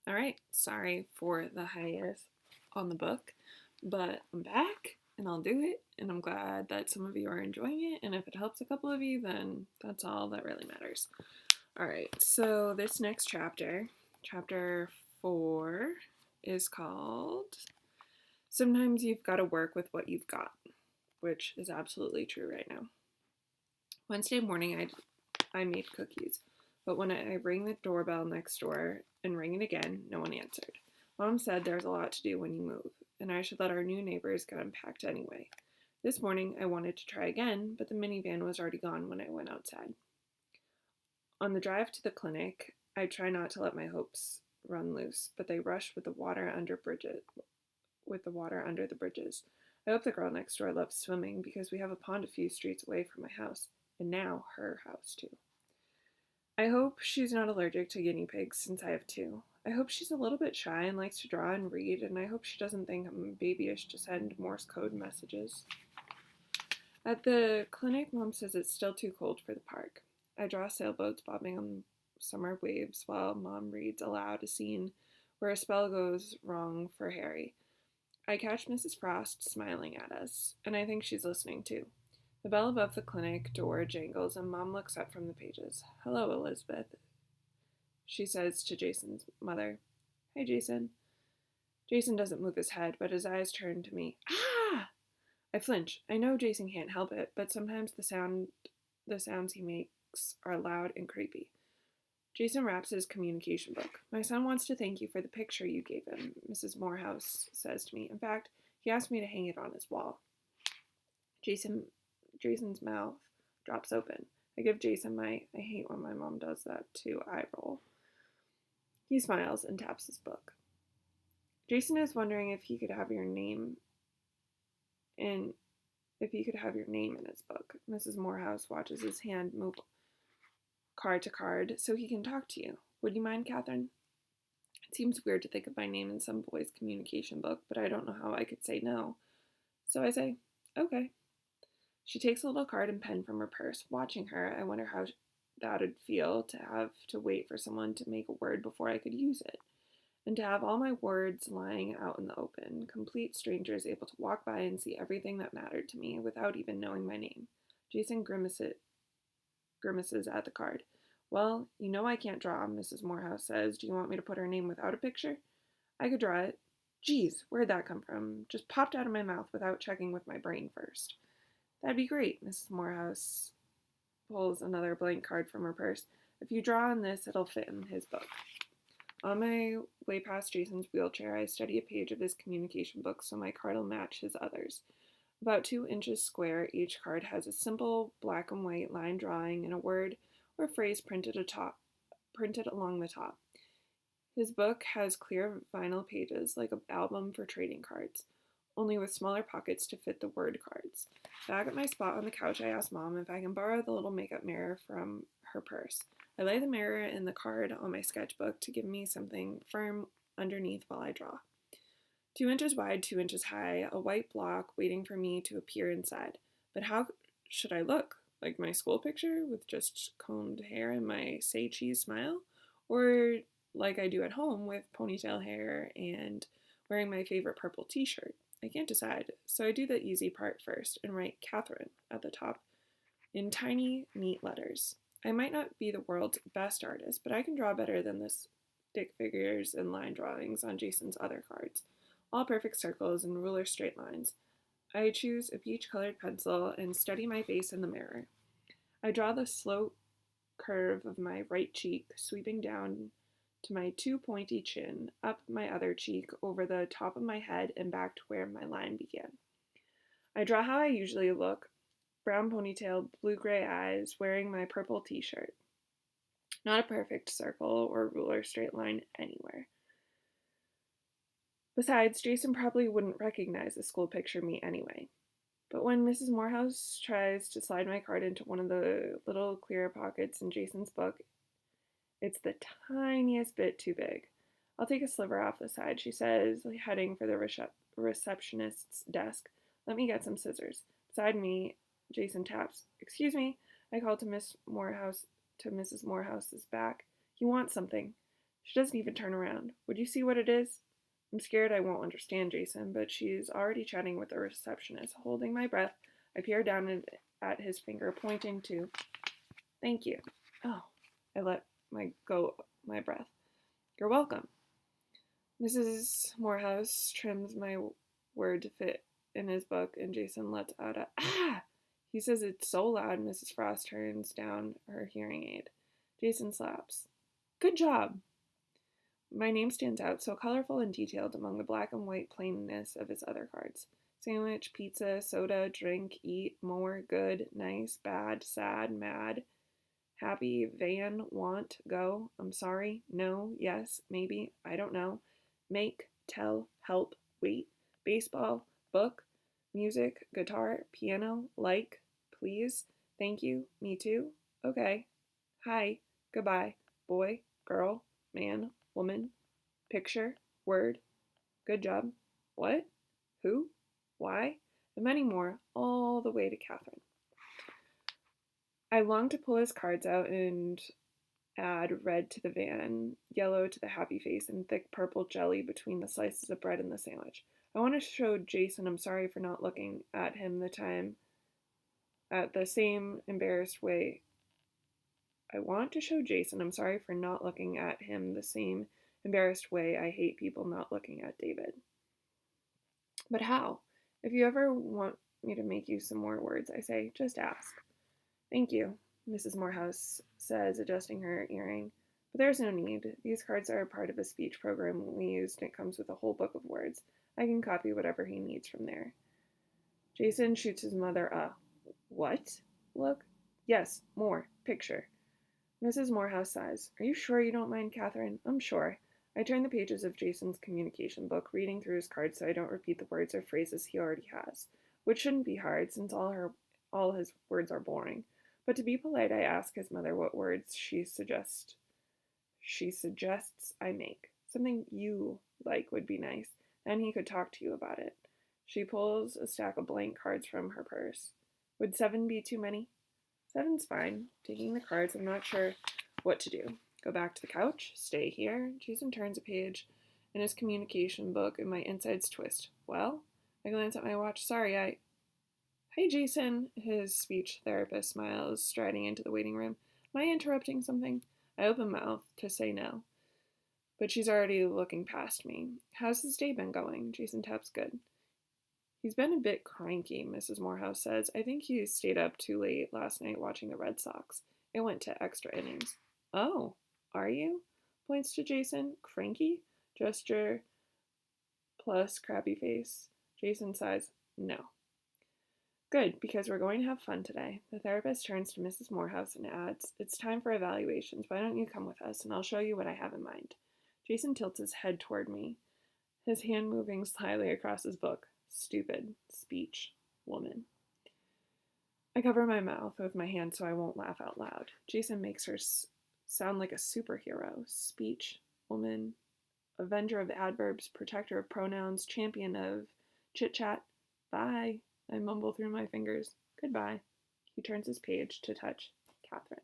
All right, sorry for the hiatus on the book, but I'm back and I'll do it. And I'm glad that some of you are enjoying it. And if it helps a couple of you, then that's all that really matters. All right, so this next chapter, chapter 4, is called Sometimes You've Got to Work with What You've Got, which is absolutely true right now. Wednesday morning, I made cookies, but when I rang the doorbell next door and rang it again, no one answered. Mom said there's a lot to do when you move, and I should let our new neighbors get unpacked anyway. This morning, I wanted to try again, but the minivan was already gone when I went outside. On the drive to the clinic, I try not to let my hopes run loose, but they rush with the water under the bridges. I hope the girl next door loves swimming because we have a pond a few streets away from my house, and now her house too. I hope she's not allergic to guinea pigs since I have two. I hope she's a little bit shy and likes to draw and read, and I hope she doesn't think I'm babyish to send Morse code messages. At the clinic, Mom says it's still too cold for the park. I draw sailboats bobbing on summer waves while Mom reads aloud a scene where a spell goes wrong for Harry. I catch Mrs. Frost smiling at us, and I think she's listening too. The bell above the clinic door jangles, and Mom looks up from the pages. "Hello, Elizabeth," she says to Jason's mother. "Hey, Jason." Jason doesn't move his head, but his eyes turn to me. Ah! I flinch. I know Jason can't help it, but sometimes the sounds he makes are loud and creepy. Jason wraps his communication book. "My son wants to thank you for the picture you gave him," Mrs. Morehouse says to me. "In fact, he asked me to hang it on his wall." Jason's mouth drops open. I give Jason my "I hate when my mom does that too" eye roll. He smiles and taps his book. Jason is wondering if he could have your name in his book. Mrs. Morehouse watches his hand move card to card so he can talk to you. "Would you mind, Catherine?" It seems weird to think of my name in some boy's communication book, but I don't know how I could say no. So I say, "Okay." She takes a little card and pen from her purse. Watching her, I wonder how that'd feel to have to wait for someone to make a word before I could use it, and to have all my words lying out in the open, complete strangers able to walk by and see everything that mattered to me without even knowing my name. Jason grimaces at the card. "Well, you know I can't draw," Mrs. Morehouse says. "Do you want me to put her name without a picture?" I could draw it. Geez, where'd that come from? Just popped out of my mouth without checking with my brain first. "That'd be great." Mrs. Morehouse pulls another blank card from her purse. "If you draw on this, it'll fit in his book." On my way past Jason's wheelchair, I study a page of his communication book so my card will match his others. About 2 inches square, each card has a simple black and white line drawing and a word or phrase printed along the top. His book has clear vinyl pages like an album for trading cards, only with smaller pockets to fit the word cards. Back at my spot on the couch, I ask Mom if I can borrow the little makeup mirror from her purse. I lay the mirror and the card on my sketchbook to give me something firm underneath while I draw. 2 inches wide, 2 inches high, a white block waiting for me to appear inside. But how should I look? Like my school picture with just combed hair and my say cheese smile? Or like I do at home with ponytail hair and wearing my favorite purple t-shirt? I can't decide, so I do the easy part first and write Catherine at the top in tiny, neat letters. I might not be the world's best artist, but I can draw better than the stick figures and line drawings on Jason's other cards. All perfect circles and ruler straight lines. I choose a peach-colored pencil and study my face in the mirror. I draw the slow curve of my right cheek, sweeping down to my too pointy chin, up my other cheek, over the top of my head, and back to where my line began. I draw how I usually look, brown ponytail, blue-gray eyes, wearing my purple t-shirt. Not a perfect circle or ruler straight line anywhere. Besides, Jason probably wouldn't recognize the school picture me anyway. But when Mrs. Morehouse tries to slide my card into one of the little clear pockets in Jason's book, it's the tiniest bit too big. "I'll take a sliver off the side," she says, heading for the receptionist's desk. "Let me get some scissors." Beside me, Jason taps. "Excuse me," I call to Mrs. Morehouse's back. "You want something." She doesn't even turn around. Would you see what it is? I'm scared I won't understand Jason, but she's already chatting with the receptionist. Holding my breath, I peer down at his finger, pointing to, thank you. Oh, I let my breath. You're welcome. Mrs. Morehouse trims my word to fit in his book, and Jason lets out a ah! He says it's so loud, Mrs. Frost turns down her hearing aid. Jason slaps. Good job! My name stands out, so colorful and detailed among the black and white plainness of his other cards. Sandwich, pizza, soda, drink, eat, more, good, nice, bad, sad, mad, happy, van, want, go, I'm sorry, no, yes, maybe, I don't know, make, tell, help, wait, baseball, book, music, guitar, piano, like, please, thank you, me too, okay, hi, goodbye, boy, girl, man, woman, picture, word, good job, what, who, why, and many more, all the way to Catherine. I long to pull his cards out and add red to the van, yellow to the happy face, and thick purple jelly between the slices of bread and the sandwich. I want to show Jason I'm sorry for not looking at him the same embarrassed way. I want to show Jason I'm sorry for not looking at him the same embarrassed way I hate people not looking at David. But how? If you ever want me to make you some more words, I say, just ask. Thank you, Mrs. Morehouse says, adjusting her earring. But there's no need. These cards are a part of a speech program we used, and it comes with a whole book of words. I can copy whatever he needs from there. Jason shoots his mother a what? Look? Yes, more. Picture. Mrs. Morehouse sighs. Are you sure you don't mind, Catherine? I'm sure. I turn the pages of Jason's communication book, reading through his cards so I don't repeat the words or phrases he already has, which shouldn't be hard since all his words are boring. But to be polite, I ask his mother what words she suggests I make. Something you like would be nice. Then he could talk to you about it. She pulls a stack of blank cards from her purse. Would 7 be too many? 7's fine. Taking the cards, I'm not sure what to do. Go back to the couch? Stay here? Jason turns a page in his communication book and my insides twist. Well? I glance at my watch. Sorry, Hey, Jason, his speech therapist smiles, striding into the waiting room. Am I interrupting something? I open mouth to say no, but she's already looking past me. How's his day been going? Jason taps good. He's been a bit cranky, Mrs. Morehouse says. I think he stayed up too late last night watching the Red Sox. It went to extra innings. Oh, are you? Points to Jason. Cranky? Gesture plus crappy face. Jason sighs. No. Good, because we're going to have fun today. The therapist turns to Mrs. Morehouse and adds, It's time for evaluations. Why don't you come with us, and I'll show you what I have in mind. Jason tilts his head toward me, his hand moving slyly across his book. Stupid. Speech. Woman. I cover my mouth with my hand so I won't laugh out loud. Jason makes her sound like a superhero. Speech. Woman. Avenger of adverbs, protector of pronouns, champion of chit-chat. Bye. I mumble through my fingers. Goodbye. He turns his page to touch Catherine.